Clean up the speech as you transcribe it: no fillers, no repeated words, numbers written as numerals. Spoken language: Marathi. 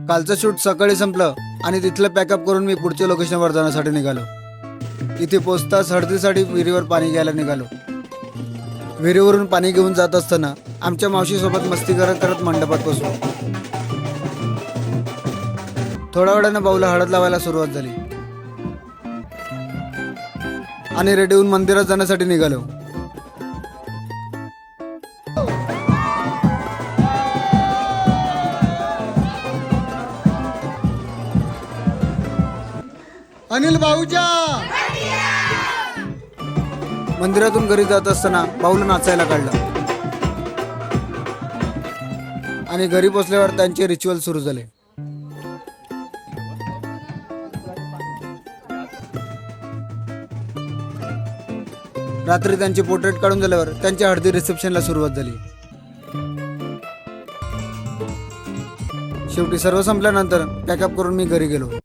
कालचं शूट सकाळी संपलं आणि तिथलं पॅकअप करून मी पुढच्या लोकेशनवर जाण्यासाठी निघालो. इथे पोचताच हळदीसाठी विहिरीवर पाणी घ्यायला निघालो. विहिरीवरून पाणी घेऊन जात असताना आमच्या मावशीसोबत मस्ती करत करत मंडपात पोचलो. थोड्या वेळानं भाऊला हळद लावायला सुरुवात झाली आणि रेडी होऊन मंदिरात जाण्यासाठी निघालो. अनिल भाऊजा. मंदिरातून घरी जात असताना भाऊला नाचायला काढलं आणि घरी पोचल्यावर त्यांचे रिच्युअल सुरू झाले. रात्री त्यांचे पोर्ट्रेट काढून झाल्यावर त्यांच्या हळदी रिसेप्शनला सुरुवात झाली. शेवटी सर्व संपल्यानंतर पॅकअप करून मी घरी गेलो.